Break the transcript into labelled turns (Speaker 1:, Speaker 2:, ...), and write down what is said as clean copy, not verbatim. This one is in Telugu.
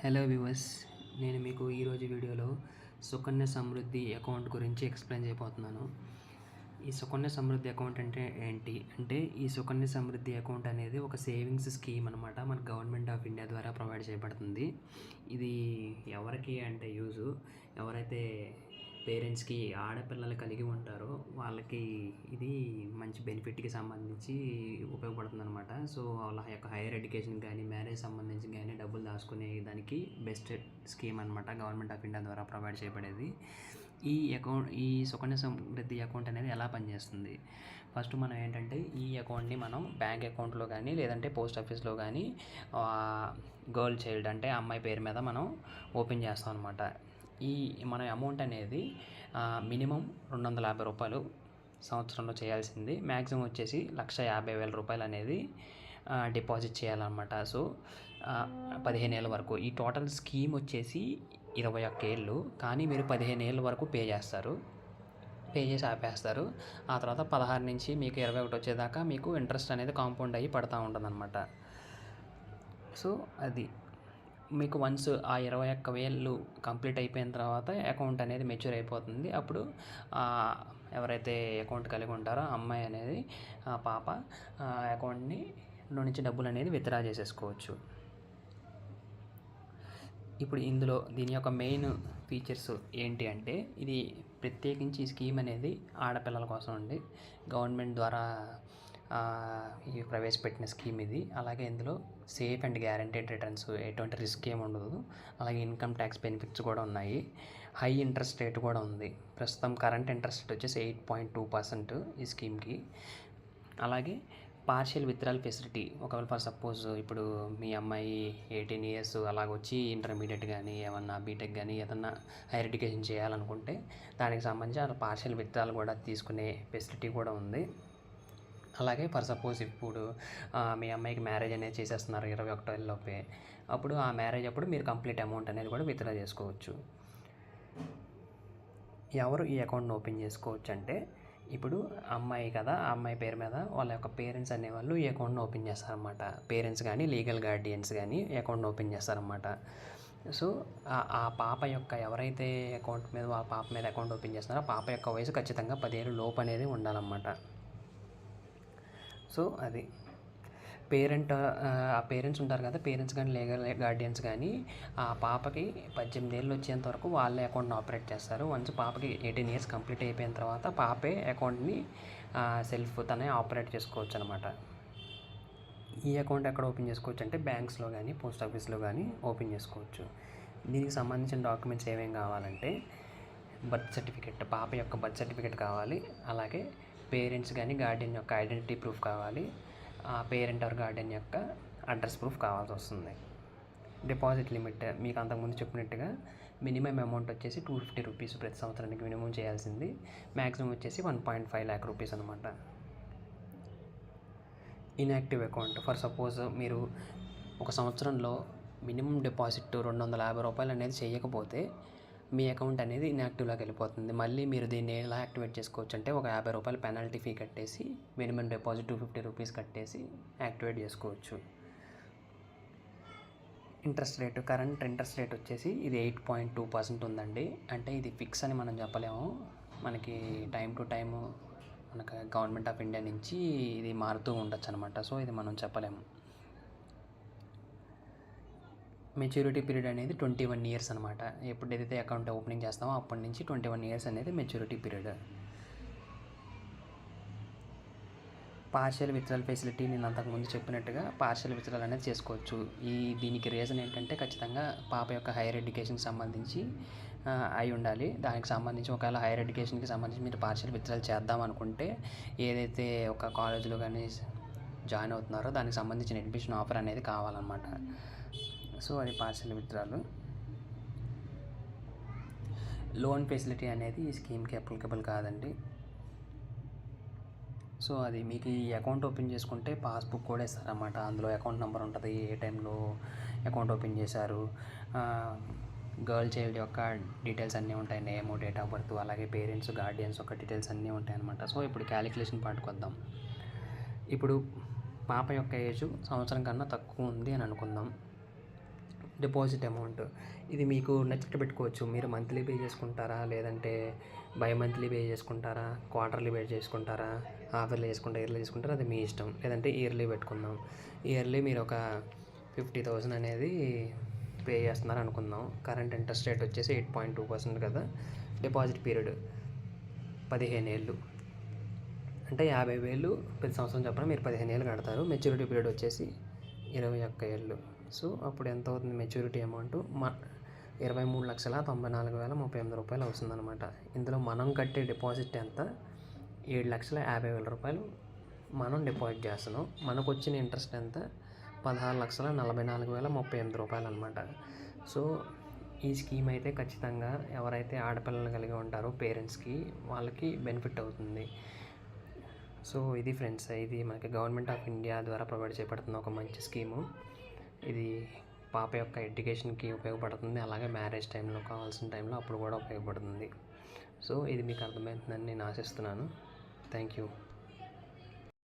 Speaker 1: హలో వ్యూవర్స్, నేను మీకు ఈరోజు వీడియోలో సుకన్య సమృద్ధి అకౌంట్ గురించి ఎక్స్ప్లెయిన్ చేయబోతున్నాను. ఈ సుకన్య సమృద్ధి అకౌంట్ అంటే ఏంటి అంటే, ఈ సుకన్య సమృద్ధి అకౌంట్ అనేది ఒక సేవింగ్స్ స్కీమ్ అనమాట. మన గవర్నమెంట్ ఆఫ్ ఇండియా ద్వారా ప్రొవైడ్ చేయబడుతుంది. ఇది ఎవరికి అంటే ఎవరైతే పేరెంట్స్కి ఆడపిల్లలు కలిగి ఉంటారో వాళ్ళకి ఇది మంచి బెనిఫిట్కి సంబంధించి ఉపయోగపడుతుంది అనమాట. సో వాళ్ళ యొక్క హైయర్ ఎడ్యుకేషన్ కానీ మ్యారేజ్ సంబంధించి కానీ డబ్బులు దాచుకునే దానికి బెస్ట్ స్కీమ్ అనమాట. గవర్నమెంట్ ఆఫ్ ఇండియా ద్వారా ప్రొవైడ్ చేయబడేది ఈ సుకన్య సమృద్ధి అకౌంట్ అనేది ఎలా పనిచేస్తుంది. ఫస్ట్ మనం ఏంటంటే, ఈ అకౌంట్ని మనం బ్యాంక్ అకౌంట్లో కానీ లేదంటే పోస్ట్ ఆఫీస్లో కానీ గర్ల్ చైల్డ్ అంటే అమ్మాయి పేరు మీద మనం ఓపెన్ చేస్తాం అనమాట. మన అమౌంట్ అనేది మినిమం 250 రూపాయలు సంవత్సరంలో చేయాల్సింది. మ్యాక్సిమం వచ్చేసి 1,50,000 రూపాయలు అనేది డిపాజిట్ చేయాలన్నమాట. సో 15 ఏళ్ళ వరకు. ఈ టోటల్ స్కీమ్ వచ్చేసి 21 ఏళ్ళు, కానీ మీరు 15 ఏళ్ళ వరకు పే చేసి ఆపేస్తారు. ఆ తర్వాత 16 నుంచి మీకు 21 వచ్చేదాకా మీకు ఇంట్రెస్ట్ అనేది కాంపౌండ్ అయ్యి పడుతూ ఉంటుందన్నమాట. సో అది మీకు వన్స్ ఆ 21,000 కంప్లీట్ అయిపోయిన తర్వాత అకౌంట్ అనేది మెచ్యూర్ అయిపోతుంది. అప్పుడు ఎవరైతే అకౌంట్ కలిగి ఉంటారో అమ్మాయి అనేది పాప అకౌంట్ని నుంచి డబ్బులు అనేది విత్డ్రా చేసేసుకోవచ్చు. ఇప్పుడు దీని యొక్క మెయిన్ ఫీచర్స్ ఏంటి అంటే, ఇది ప్రత్యేకించి ఈ స్కీమ్ అనేది ఆడపిల్లల కోసం అండి. గవర్నమెంట్ ద్వారా ప్రవేశపెట్టిన స్కీమ్ ఇది. అలాగే ఇందులో సేఫ్ అండ్ గ్యారంటీడ్ రిటర్న్స్, ఎటువంటి రిస్క్ ఏమి ఉండదు. అలాగే ఇన్కమ్ ట్యాక్స్ బెనిఫిట్స్ కూడా ఉన్నాయి. హై ఇంట్రెస్ట్ రేట్ కూడా ఉంది. ప్రస్తుతం కరెంట్ ఇంట్రెస్ట్ రేట్ వచ్చేసి 8.2% ఈ స్కీమ్కి. అలాగే పార్షియల్ విత్డ్రాల్ ఫెసిలిటీ, ఒకవేళ ఫర్ సపోజ్ ఇప్పుడు మీ అమ్మాయి 18 ఇయర్స్ అలాగొచ్చి ఇంటర్మీడియట్ కానీ ఏమన్నా బీటెక్ కానీ ఏదన్నా హైయర్ ఎడ్యుకేషన్ చేయాలనుకుంటే దానికి సంబంధించి పార్షియల్ విత్డ్రాల్ కూడా తీసుకునే ఫెసిలిటీ కూడా ఉంది. అలాగే ఫర్ సపోజ్ ఇప్పుడు మీ అమ్మాయికి మ్యారేజ్ అనేది చేసేస్తున్నారు 21 ఏళ్ళలోపే, అప్పుడు ఆ మ్యారేజ్ అప్పుడు మీరు కంప్లీట్ అమౌంట్ అనేది కూడా విత్డ్రా చేసుకోవచ్చు. ఎవరు ఈ అకౌంట్ని ఓపెన్ చేసుకోవచ్చు అంటే, ఇప్పుడు అమ్మాయి కదా, ఆ అమ్మాయి పేరు మీద వాళ్ళ యొక్క పేరెంట్స్ అనేవాళ్ళు ఈ అకౌంట్ని ఓపెన్ చేస్తారన్నమాట. పేరెంట్స్ కానీ లీగల్ గార్డియన్స్ కానీ ఈ అకౌంట్ని ఓపెన్ చేస్తారన్నమాట. సో ఆ పాప యొక్క ఎవరైతే అకౌంట్ మీద ఆ పాప మీద అకౌంట్ ఓపెన్ చేస్తున్నారో ఆ పాప యొక్క వయసు ఖచ్చితంగా 10 ఏళ్ళు లోపు అనేది ఉండాలన్నమాట. సో అది ఆ పేరెంట్స్ ఉంటారు కదా, పేరెంట్స్ కానీ లీగల్ గార్డియన్స్ కానీ ఆ పాపకి 18 ఏళ్ళు వచ్చేంత వరకు వాళ్ళే అకౌంట్ని ఆపరేట్ చేస్తారు. వన్స్ పాపకి 18 ఇయర్స్ కంప్లీట్ అయిపోయిన తర్వాత పాపే అకౌంట్ని తనే ఆపరేట్ చేసుకోవచ్చు అనమాట. ఈ అకౌంట్ ఎక్కడ ఓపెన్ చేసుకోవచ్చు అంటే, బ్యాంక్స్లో కానీ పోస్ట్ ఆఫీస్లో కానీ ఓపెన్ చేసుకోవచ్చు. దీనికి సంబంధించిన డాక్యుమెంట్స్ ఏమేమి కావాలంటే, బర్త్ సర్టిఫికెట్, పాప యొక్క బర్త్ సర్టిఫికెట్ కావాలి. అలాగే పేరెంట్స్ కానీ గార్డియన్ యొక్క ఐడెంటిటీ ప్రూఫ్ కావాలి. ఆ పేరెంట్ ఆర్ గార్డియన్ యొక్క అడ్రస్ ప్రూఫ్ కావాల్సి వస్తుంది. డిపాజిట్ లిమిట్ మీకు అంతకుముందు చెప్పినట్టుగా మినిమం అమౌంట్ వచ్చేసి 250 రూపీస్ ప్రతి సంవత్సరానికి మినిమం చేయాల్సింది. మ్యాక్సిమం వచ్చేసి 1.5 lakh రూపీస్ అనమాట. ఇన్యాక్టివ్ అకౌంట్, ఫర్ సపోజ్ మీరు ఒక సంవత్సరంలో మినిమం డిపాజిట్ 250 రూపాయలు అనేది చేయకపోతే మీ అకౌంట్ అనేది ఇన్యాక్టివ్లోకి వెళ్ళిపోతుంది. మళ్ళీ మీరు దీన్ని ఎలా యాక్టివేట్ చేసుకోవచ్చు అంటే, ఒక 50 రూపాయలు పెనాల్టీ ఫీ కట్టేసి మినిమం డిపాజిట్ 250 రూపీస్ కట్టేసి యాక్టివేట్ చేసుకోవచ్చు. కరెంట్ ఇంట్రెస్ట్ రేట్ వచ్చేసి ఇది 8.2% ఉందండి. అంటే ఇది ఫిక్స్ అని మనం చెప్పలేము. మనకి టైం టు టైము మనకు గవర్నమెంట్ ఆఫ్ ఇండియా నుంచి ఇది మారుతూ ఉండొచ్చు అనమాట. సో ఇది మనం చెప్పలేము. మెచ్యూరిటీ పీరియడ్ అనేది 21 ఇయర్స్ అనమాట. ఎప్పుడైతే అకౌంట్ ఓపెనింగ్ చేస్తామో అప్పటి నుంచి 21 ఇయర్స్ అనేది maturity period. Partial withdrawal facility నేను అంతకుముందు చెప్పినట్టుగా పార్షియల్ విత్డ్రాల్ అనేది చేసుకోవచ్చు. దీనికి రీజన్ ఏంటంటే, ఖచ్చితంగా పాప యొక్క హైయర్ ఎడ్యుకేషన్కి సంబంధించి అయి ఉండాలి. దానికి సంబంధించి ఒకవేళ హైయర్ ఎడ్యుకేషన్కి సంబంధించి మీరు పార్షియల్ విత్డ్రాల్ చేద్దాం అనుకుంటే, ఏదైతే ఒక కాలేజ్లో కానీ జాయిన్ అవుతున్నారో దానికి సంబంధించిన అడ్మిషన్ ఆఫర్ అనేది కావాలన్నమాట. సో అది పార్షియల్ విత్డ్రాల్. లోన్ ఫెసిలిటీ అనేది ఈ స్కీమ్కి అప్లికబుల్ కాదండి. సో అది మీకు ఈ అకౌంట్ ఓపెన్ చేసుకుంటే పాస్బుక్ కూడా ఇస్తారన్నమాట. అందులో అకౌంట్ నెంబర్ ఉంటుంది, ఏ టైంలో అకౌంట్ ఓపెన్ చేశారు, గర్ల్ చైల్డ్ యొక్క డీటెయిల్స్ అన్నీ ఉంటాయి, నేమ్, డేట్ ఆఫ్ బర్త్, అలాగే పేరెంట్స్ గార్డియన్స్ యొక్క డీటెయిల్స్ అన్నీ ఉంటాయి అన్నమాట. సో ఇప్పుడు క్యాలిక్యులేషన్ పార్ట్కి వద్దాం. ఇప్పుడు పాప యొక్క ఏజ్ సంవత్సరం కన్నా తక్కువ ఉంది అని అనుకుందాం. డిపాజిట్ అమౌంట్ ఇది మీకు నచ్చినట్టు పెట్టుకోవచ్చు. మీరు మంత్లీ పే చేసుకుంటారా, లేదంటే బై మంత్లీ పే చేసుకుంటారా, క్వార్టర్లీ పే చేసుకుంటారా, హాఫ్ ఇయర్లీ చేసుకుంటారా, ఇయర్లీ చేసుకుంటారా, అది మీ ఇష్టం. లేదంటే ఇయర్లీ పెట్టుకుందాం. ఇయర్లీ మీరు ఒక 50,000 అనేది పే చేస్తున్నారు అనుకుందాం. కరెంట్ ఇంట్రెస్ట్ రేట్ వచ్చేసి 8.2% కదా. డిపాజిట్ పీరియడ్ 15 ఏళ్ళు అంటే 50,000 ప్రతి సంవత్సరం చొప్పున మీరు 15 ఏళ్ళు కడతారు. మెచ్యూరిటీ పీరియడ్ వచ్చేసి 21 ఏళ్ళు. సో అప్పుడు ఎంత అవుతుంది మెచ్యూరిటీ అమౌంట్? 23,94,038 రూపాయలు అవుతుందన్నమాట. ఇందులో మనం కట్టే డిపాజిట్ ఎంత? 7,50,000 మనం డిపాజిట్ చేస్తున్నాం. మనకు వచ్చిన ఇంట్రెస్ట్ ఎంత? 16,44,038 రూపాయలు అనమాట. సో ఈ స్కీమ్ అయితే ఖచ్చితంగా ఎవరైతే ఆడపిల్లలు కలిగి ఉంటారో పేరెంట్స్కి వాళ్ళకి బెనిఫిట్ అవుతుంది. సో ఇది ఫ్రెండ్స్, ఇది మనకి గవర్నమెంట్ ఆఫ్ ఇండియా ద్వారా ప్రొవైడ్ చేయబడుతున్న ఒక మంచి స్కీము. ఇది పాప యొక్క ఎడ్యుకేషన్కి ఉపయోగపడుతుంది. అలాగే మ్యారేజ్ టైంలో కావాల్సిన టైంలో అప్పుడు కూడా ఉపయోగపడుతుంది. సో ఇది మీకు అర్థమవుతుందని నేను ఆశిస్తున్నాను. Thank you.